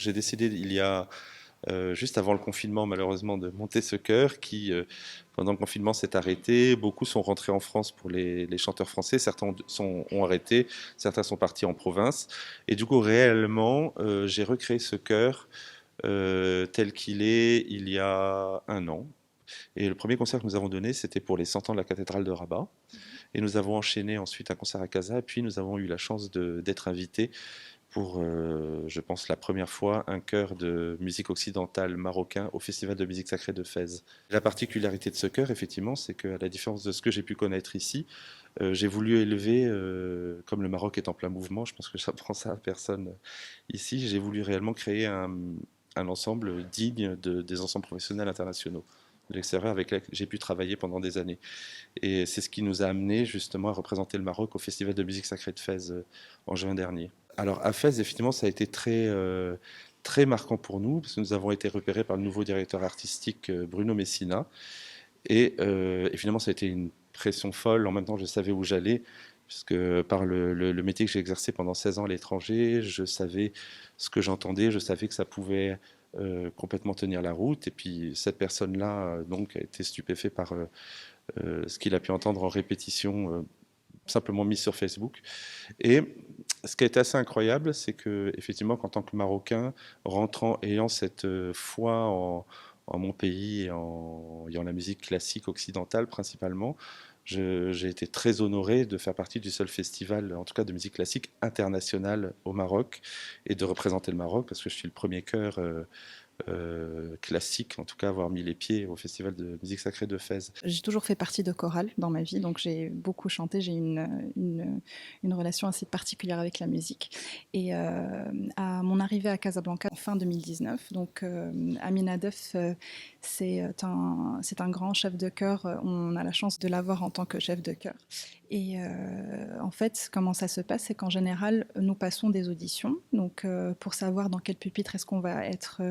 j'ai décidé il y a juste avant le confinement, malheureusement, de monter ce chœur qui, pendant le confinement, s'est arrêté. Beaucoup sont rentrés en France pour les chanteurs français. Certains ont arrêté, certains sont partis en province. Et du coup, réellement, j'ai recréé ce chœur tel qu'il est il y a un an. Et le premier concert que nous avons donné, c'était pour les 100 ans de la cathédrale de Rabat. Et nous avons enchaîné ensuite un concert à Casa. Et puis nous avons eu la chance d'être invités pour, je pense, la première fois, un chœur de musique occidentale marocain au Festival de musique sacrée de Fès. La particularité de ce chœur, effectivement, c'est qu'à la différence de ce que j'ai pu connaître ici, j'ai voulu élever, comme le Maroc est en plein mouvement, je pense que j'apprends ça à personne ici, j'ai voulu réellement créer un ensemble digne des ensembles professionnels internationaux de l'extérieur avec lesquels j'ai pu travailler pendant des années. Et c'est ce qui nous a amené justement à représenter le Maroc au Festival de musique sacrée de Fès en juin dernier. Alors à Fès, effectivement, ça a été très marquant pour nous, parce que nous avons été repérés par le nouveau directeur artistique Bruno Messina. Et finalement, ça a été une pression folle. En même temps, je savais où j'allais, puisque par le métier que j'ai exercé pendant 16 ans à l'étranger, je savais ce que j'entendais, je savais que ça pouvait complètement tenir la route. Et puis cette personne-là, donc, a été stupéfait par ce qu'il a pu entendre en répétition, simplement mis sur Facebook. Et ce qui a été assez incroyable, c'est que effectivement, qu'en tant que Marocain, rentrant, ayant cette foi en mon pays et en la musique classique occidentale principalement, j'ai été très honoré de faire partie du seul festival, en tout cas de musique classique internationale au Maroc, et de représenter le Maroc, parce que je suis le premier chœur classique, en tout cas avoir mis les pieds au Festival de musique sacrée de Fès. J'ai toujours fait partie de chorale dans ma vie, donc j'ai beaucoup chanté, j'ai une relation assez particulière avec la musique. Et à mon arrivée à Casablanca en fin 2019, donc Amin Adef, c'est un grand chef de chœur, on a la chance de l'avoir en tant que chef de chœur. Et en fait, comment ça se passe, c'est qu'en général, nous passons des auditions, donc pour savoir dans quel pupitre est-ce qu'on va être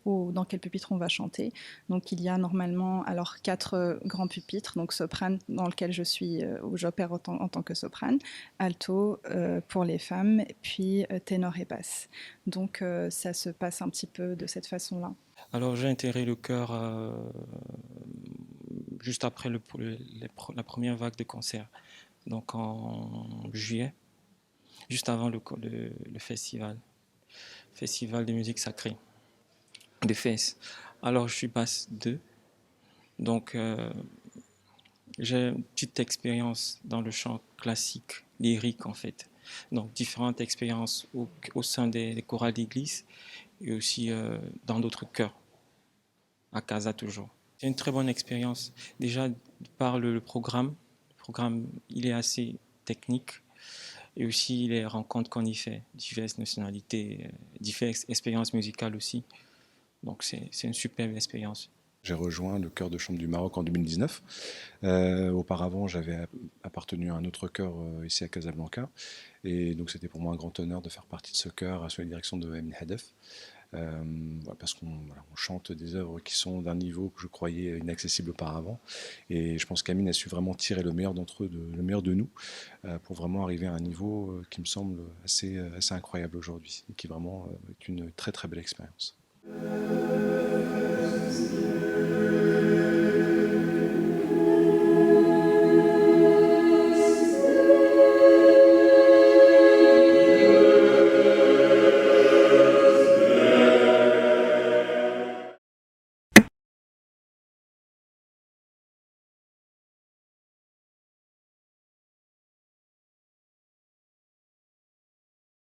ou dans quel pupitre on va chanter. Donc il y a normalement alors quatre grands pupitres, donc soprane dans lequel je suis, où j'opère en tant que soprane, alto pour les femmes, puis ténor et basse. Donc ça se passe un petit peu de cette façon-là. Alors j'ai intégré le chœur juste après la première vague de concerts, donc en juillet, juste avant le festival de musique sacrée de Fès. Alors je suis basse 2, donc j'ai une petite expérience dans le chant classique, lyrique en fait. Donc différentes expériences au sein des chorales d'église et aussi dans d'autres chœurs, à Casa toujours. C'est une très bonne expérience. Déjà par le programme il est assez technique et aussi les rencontres qu'on y fait, diverses nationalités, diverses expériences musicales aussi. Donc c'est une superbe expérience. J'ai rejoint le chœur de chambre du Maroc en 2019. Auparavant, j'avais appartenu à un autre chœur ici à Casablanca. Et donc, c'était pour moi un grand honneur de faire partie de ce chœur sous la direction de Emin Hadef. Voilà, parce on chante des œuvres qui sont d'un niveau que je croyais inaccessible auparavant. Et je pense qu'Amin a su vraiment tirer le meilleur d'entre eux, le meilleur de nous, pour vraiment arriver à un niveau qui me semble assez incroyable aujourd'hui. Et qui vraiment est une très très belle expérience.